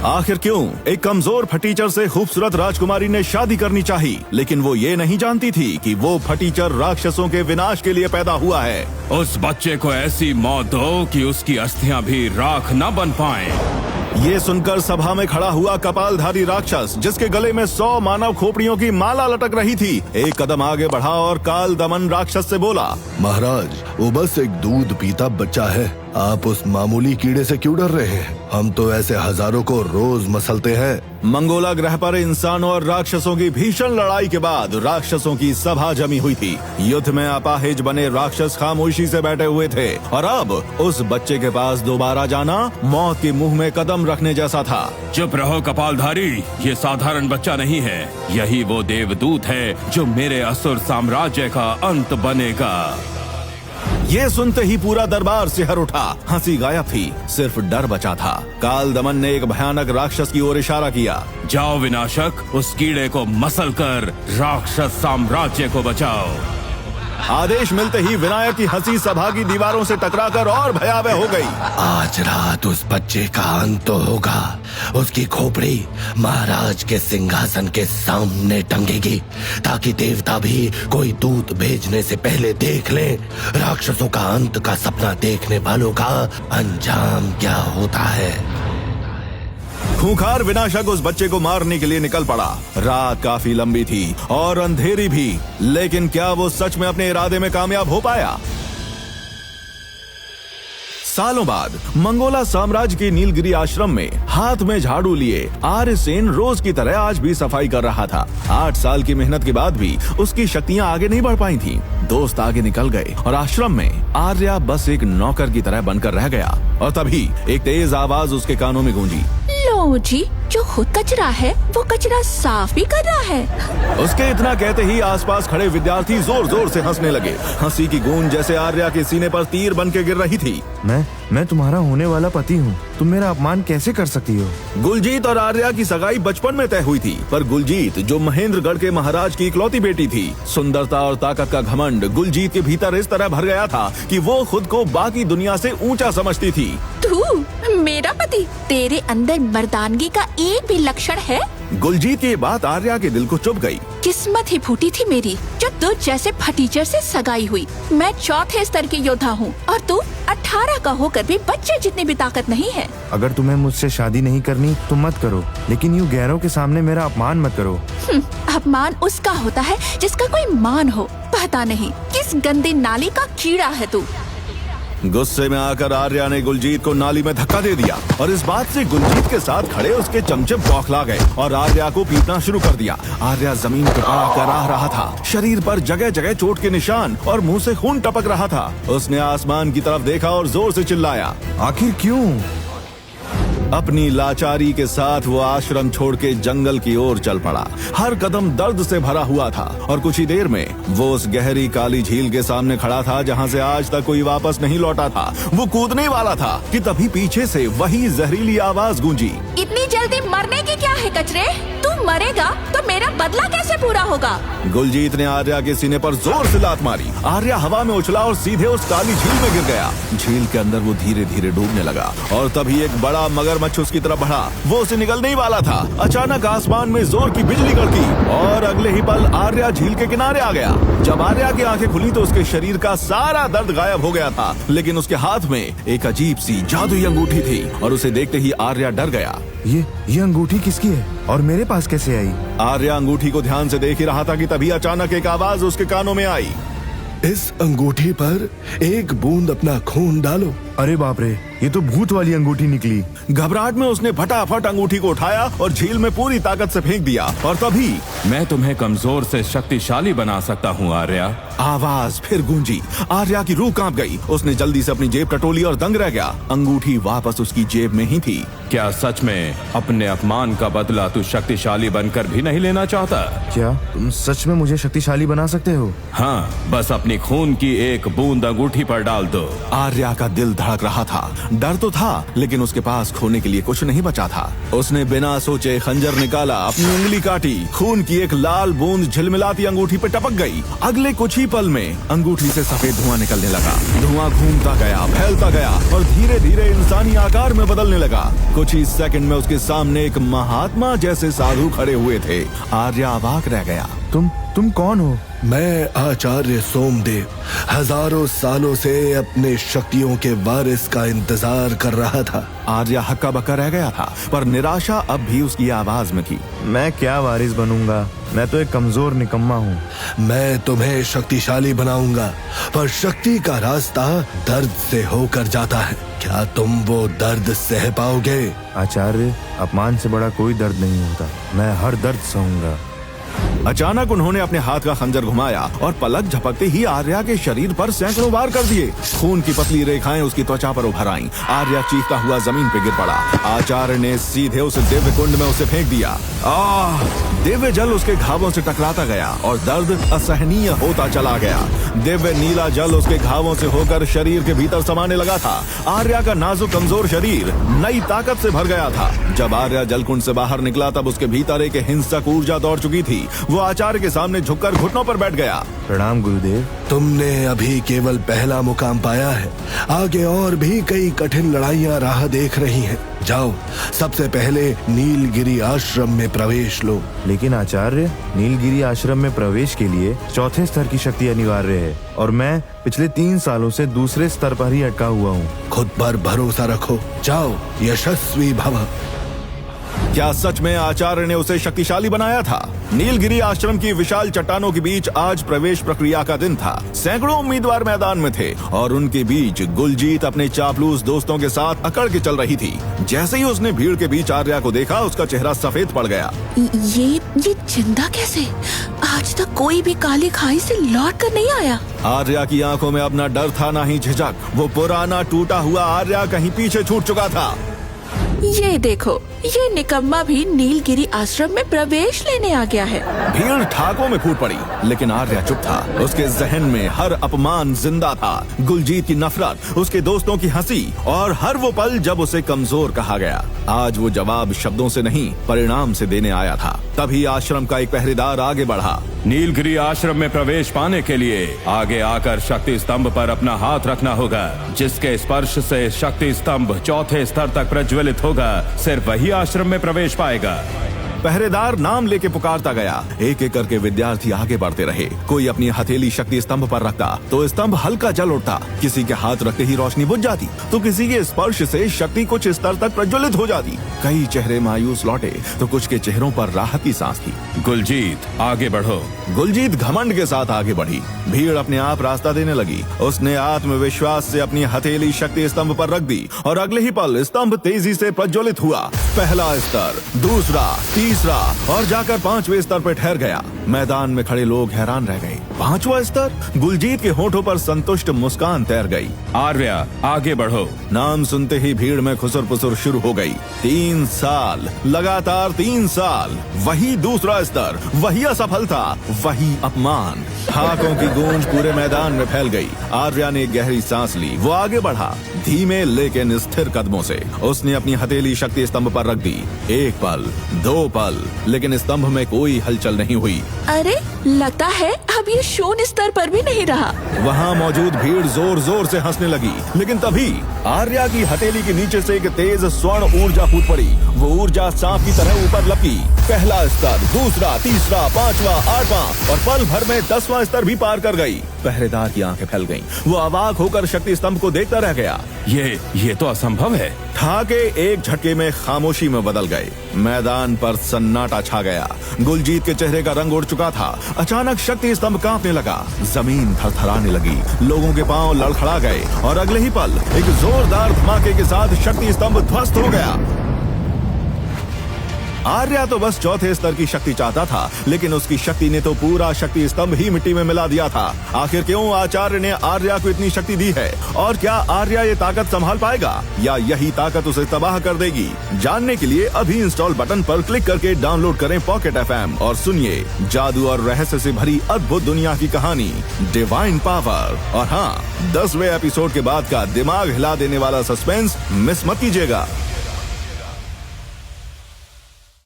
आखिर क्यों एक कमजोर फटीचर से खूबसूरत राजकुमारी ने शादी करनी चाहिए, लेकिन वो ये नहीं जानती थी कि वो फटीचर राक्षसों के विनाश के लिए पैदा हुआ है। उस बच्चे को ऐसी मौत दो कि उसकी अस्थियां भी राख न बन पाएं। ये सुनकर सभा में खड़ा हुआ कपालधारी राक्षस, जिसके गले में 100 मानव खोपड़ियों की माला लटक रही थी, एक कदम आगे बढ़ा और काल दमन राक्षस से बोला, महाराज, वो बस एक दूध पीता बच्चा है। आप उस मामूली कीड़े से क्यों डर रहे हैं? हम तो ऐसे हजारों को रोज मसलते हैं। मंगोला ग्रह पर इंसानों और राक्षसों की भीषण लड़ाई के बाद राक्षसों की सभा जमी हुई थी। युद्ध में अपाहिज बने राक्षस खामोशी से बैठे हुए थे और अब उस बच्चे के पास दोबारा जाना मौत के मुंह में कदम रखने जैसा था। चुप रहो कपालधारी, ये साधारण बच्चा नहीं है, यही वो देवदूत है जो मेरे असुर साम्राज्य का अंत बनेगा। ये सुनते ही पूरा दरबार सिहर उठा, हंसी गायब थी, सिर्फ डर बचा था। काल दमन ने एक भयानक राक्षस की ओर इशारा किया, जाओ विनाशक, उस कीड़े को मसल कर राक्षस साम्राज्य को बचाओ। आदेश मिलते ही विनायक की हंसी सभा की दीवारों से टकराकर और भयावह हो गई। आज रात उस बच्चे का अंत तो होगा। उसकी खोपड़ी महाराज के सिंहासन के सामने टंगेगी, ताकि देवता भी कोई दूत भेजने से पहले देख ले राक्षसों का अंत का सपना देखने वालों का अंजाम क्या होता है। खूंखार विनाशक उस बच्चे को मारने के लिए निकल पड़ा। रात काफी लंबी थी और अंधेरी भी, लेकिन क्या वो सच में अपने इरादे में कामयाब हो पाया? सालों बाद मंगोला साम्राज्य के नीलगिरी आश्रम में हाथ में झाड़ू लिए आर्यसेन रोज की तरह आज भी सफाई कर रहा था। 8 साल की मेहनत के बाद भी उसकी शक्तियां आगे नहीं बढ़ पाई थीं। दोस्त आगे निकल गए और आश्रम में आर्या बस एक नौकर की तरह बनकर रह गया। और तभी एक तेज आवाज उसके कानों में गूंजी, लो जी, जो खुद कचरा है वो कचरा साफ भी कर रहा है। उसके इतना कहते ही आसपास खड़े विद्यार्थी जोर जोर से हंसने लगे। हंसी की गूंज जैसे आर्या के सीने पर तीर बन के गिर रही थी। मैं तुम्हारा होने वाला पति हूँ, तुम मेरा अपमान कैसे कर सकती हो? गुलजीत और आर्या की सगाई बचपन में तय हुई थी, पर गुलजीत जो महेंद्रगढ़ के महाराज की इकलौती बेटी थी, सुंदरता और ताकत का घमंड गुलजीत के भीतर इस तरह भर गया था कि वो खुद को बाकी दुनिया से ऊंचा समझती थी। तू मेरा पति, तेरे अंदर मर्दानगी का एक भी लक्षण है? गुलजीत की ये बात आर्या के दिल को चुभ गई। किस्मत ही फूटी थी मेरी जो तुझ जैसे फटीचर से सगाई हुई। मैं 4थे स्तर के योद्धा हूँ और तू 18 का होकर भी बच्चे जितनी भी ताकत नहीं है। अगर तुम्हें मुझसे शादी नहीं करनी तो मत करो, लेकिन यूँ गैरों के सामने मेरा अपमान मत करो। अपमान उसका होता है जिसका कोई मान हो। पता नहीं किस गंदी नाली का कीड़ा है तू। गुस्से में आकर आर्या ने गुलजीत को नाली में धक्का दे दिया और इस बात से गुलजीत के साथ खड़े उसके चमचे बौखला गए और आर्या को पीटना शुरू कर दिया। आर्या जमीन पर पड़ा कराह रहा था, शरीर पर जगह जगह चोट के निशान और मुंह से खून टपक रहा था। उसने आसमान की तरफ देखा और जोर से चिल्लाया, आखिर क्यों? अपनी लाचारी के साथ वो आश्रम छोड़ के जंगल की ओर चल पड़ा। हर कदम दर्द से भरा हुआ था और कुछ ही देर में वो उस गहरी काली झील के सामने खड़ा था जहाँ से आज तक कोई वापस नहीं लौटा था। वो कूदने वाला था कि तभी पीछे से वही जहरीली आवाज गूंजी, इतनी जल्दी मरने की क्या है कचरे? तू मरेगा तो मेरा बदला कैसे पूरा होगा? गुलजीत ने आर्या के सीने पर जोर से लात मारी। आर्या हवा में उछला और सीधे उस काली झील में गिर गया। झील के अंदर वो धीरे धीरे डूबने लगा और तभी एक बड़ा मगरमच्छ उसकी तरफ बढ़ा। वो उसे निगलने ही वाला था। अचानक आसमान में जोर की बिजली कड़की और अगले ही पल आर्या झील के किनारे आ गया। जब आर्या की आंखें खुली तो उसके शरीर का सारा दर्द गायब हो गया था, लेकिन उसके हाथ में एक अजीब सी जादुई अंगूठी थी और उसे देखते ही आर्या डर गया। ये अंगूठी किसकी है और मेरे पास कैसे आई? आर्या अंगूठी को ध्यान से देख ही रहा था कि तभी अचानक एक आवाज उसके कानों में आई, इस अंगूठी पर एक बूंद अपना खून डालो। अरे बाप रे, ये तो भूत वाली अंगूठी निकली। घबराहट में उसने फटाफट अंगूठी को उठाया और झील में पूरी ताकत से फेंक दिया और तभी मैं तुम्हें कमजोर से शक्तिशाली बना सकता हूँ आर्या। आवाज फिर गूंजी। आर्या की रूह कांप गई। उसने जल्दी से अपनी जेब टटोली और दंग रह गया। अंगूठी वापस उसकी जेब में ही थी। क्या सच में अपने अपमान का बदला तू शक्तिशाली बनकर भी नहीं लेना चाहता? क्या तुम सच में मुझे शक्तिशाली बना सकते हो? हाँ, बस अपनी खून की एक बूंद अंगूठी पर डाल दो। आर्या का दिल धड़क रहा था। डर तो था, लेकिन उसके पास खोने के लिए कुछ नहीं बचा था। उसने बिना सोचे खंजर निकाला, अपनी उंगली काटी, खून की एक लाल बूंद झिलमिलाती अंगूठी पे टपक गई। अगले कुछ ही पल में अंगूठी से सफेद धुआं निकलने लगा। धुआं घूमता गया, फैलता गया और धीरे धीरे इंसानी आकार में बदलने लगा। कुछ ही सेकंड में उसके सामने एक महात्मा जैसे साधु खड़े हुए थे। आर्या अवाक रह गया। तुम कौन हो? मैं आचार्य सोमदेव हजारों सालों से अपने शक्तियों के वारिस का इंतजार कर रहा था। आर्या हक्का बक्का रह गया था, पर निराशा अब भी उसकी आवाज में थी। मैं क्या वारिस बनूंगा? मैं तो एक कमजोर निकम्मा हूँ। मैं तुम्हें शक्तिशाली बनाऊंगा, पर शक्ति का रास्ता दर्द से होकर जाता है। क्या तुम वो दर्द सह पाओगे? आचार्य, अपमान से बड़ा कोई दर्द नहीं होता। मैं हर दर्द सहूंगा। अचानक उन्होंने अपने हाथ का खंजर घुमाया और पलक झपकते ही आर्या के शरीर पर सैकड़ों वार कर दिए। खून की पतली रेखाएं उसकी त्वचा पर उभर आईं। आर्या चीखता हुआ जमीन पर गिर पड़ा। आचार्य ने सीधे उसे दिव्य कुंड में उसे फेंक दिया। दिव्य जल उसके घावों से टकराता गया और दर्द असहनीय होता चला गया। दिव्य नीला जल उसके घावों से होकर शरीर के भीतर समाने लगा था। आर्या का नाजुक कमजोर शरीर नई ताकत से भर गया था। जब आर्या जलकुंड से बाहर निकला तब उसके भीतर एक हिंसक ऊर्जा दौड़ चुकी थी। वो आचार्य के सामने झुककर घुटनों पर बैठ गया। प्रणाम गुरुदेव। तुमने अभी केवल पहला मुकाम पाया है। आगे और भी कई कठिन लड़ाइयाँ राह देख रही हैं। जाओ, सबसे पहले नीलगिरी आश्रम में प्रवेश लो। लेकिन आचार्य, नीलगिरी आश्रम में प्रवेश के लिए चौथे स्तर की शक्ति अनिवार्य है और मैं पिछले 3 सालों से दूसरे स्तर पर ही अटका हुआ हूँ। खुद पर भरोसा रखो। जाओ, यशस्वी भव। क्या सच में आचार्य ने उसे शक्तिशाली बनाया था? नीलगिरी आश्रम की विशाल चट्टानों के बीच आज प्रवेश प्रक्रिया का दिन था। सैकड़ों उम्मीदवार मैदान में थे और उनके बीच गुलजीत अपने चापलूस दोस्तों के साथ अकड़ के चल रही थी। जैसे ही उसने भीड़ के बीच आर्या को देखा, उसका चेहरा सफेद पड़ गया। ये जिंदा कैसे? आज तक कोई भी काली खाई से लौट कर नहीं आया। आर्या की आंखों में अब न डर था न ही झिझक। वो पुराना टूटा हुआ आर्या कहीं पीछे छूट चुका था। ये देखो, ये निकम्मा भी नीलगिरी आश्रम में प्रवेश लेने आ गया है। भीड़ ठाकों में फूट पड़ी, लेकिन आर्या चुप था। उसके जहन में हर अपमान जिंदा था। गुलजीत की नफरत, उसके दोस्तों की हंसी और हर वो पल जब उसे कमजोर कहा गया। आज वो जवाब शब्दों से नहीं, परिणाम से देने आया था। तभी आश्रम का एक पहरेदार आगे बढ़ा। नीलगिरी आश्रम में प्रवेश पाने के लिए आगे आकर शक्ति स्तंभ पर अपना हाथ रखना होगा। जिसके स्पर्श से शक्ति स्तंभ चौथे स्तर तक प्रज्वलित होगा, सिर्फ वही आश्रम में प्रवेश पाएगा। पहरेदार नाम लेके पुकारता गया। एक एक करके विद्यार्थी आगे बढ़ते रहे। कोई अपनी हथेली शक्ति स्तंभ पर रखता तो स्तंभ हल्का जल उठता। किसी के हाथ रखते ही रोशनी बुझ जाती तो किसी के स्पर्श से शक्ति कुछ स्तर तक प्रज्वलित हो जाती। कई चेहरे मायूस लौटे तो कुछ के चेहरों पर राहत की सांस थी। गुलजीत, आगे बढ़ो। गुलजीत घमंड के साथ आगे बढ़ी। भीड़ अपने आप रास्ता देने लगी। उसने आत्मविश्वास से अपनी हथेली शक्ति स्तंभ पर रख दी और अगले ही पल स्तंभ तेजी से प्रज्वलित हुआ। पहला स्तर, दूसरा, तीसरा और जाकर 5वें स्तर पर ठहर गया। मैदान में खड़े लोग हैरान रह गए। 5वां स्तर? गुलजीत के होठों पर संतुष्ट मुस्कान तैर गई। आर्या, आगे बढ़ो। नाम सुनते ही भीड़ में खुसर पुसर शुरू हो गई। 3 साल, लगातार 3 साल। वही दूसरा स्तर, वही असफलता, वही अपमान। हाकों की गूंज पूरे मैदान में फैल गई। आर्या ने गहरी सांस ली। वो आगे बढ़ा, धीमे लेकिन स्थिर कदमों से। उसने अपनी हथेली शक्ति स्तंभ पर रख दी। 1 पल, 2 पल, लेकिन स्तंभ में कोई हलचल नहीं हुई। अरे, लगता है अब ये शून्य स्तर पर भी नहीं रहा। वहाँ मौजूद भीड़ जोर जोर से हंसने लगी। लेकिन तभी आर्या की हथेली के नीचे से एक तेज स्वर्ण ऊर्जा फूट पड़ी। वो ऊर्जा सांप की तरह ऊपर लपकी। पहला स्तर, दूसरा, तीसरा, 5वां, 8वां और पल भर में 10वां स्तर भी पार कर गई। पहरेदार की आंखें फैल गईं। वो अवाक होकर शक्ति स्तंभ को देखता रह गया। ये तो असंभव है। ठाके एक झटके में खामोशी में बदल गए। मैदान पर सन्नाटा छा गया। गुलजीत के चेहरे का रंग उड़ चुका था। अचानक शक्ति स्तंभ कांपने लगा। जमीन थरथराने लगी। लोगों के पांव लड़खड़ा गए और अगले ही पल एक जोरदार धमाके के साथ शक्ति स्तंभ ध्वस्त हो गया। आर्या तो बस चौथे स्तर की शक्ति चाहता था, लेकिन उसकी शक्ति ने तो पूरा शक्ति स्तंभ ही मिट्टी में मिला दिया था। आखिर क्यों आचार्य ने आर्या को इतनी शक्ति दी है, और क्या आर्या ये ताकत संभाल पाएगा या यही ताकत उसे तबाह कर देगी? जानने के लिए अभी इंस्टॉल बटन पर क्लिक करके डाउनलोड करें पॉकेट FM और सुनिए जादू और रहस्य से भरी अद्भुत दुनिया की कहानी डिवाइन पावर। और हाँ, 10वें एपिसोड के बाद का दिमाग हिला देने वाला सस्पेंस मिस मत कीजिएगा।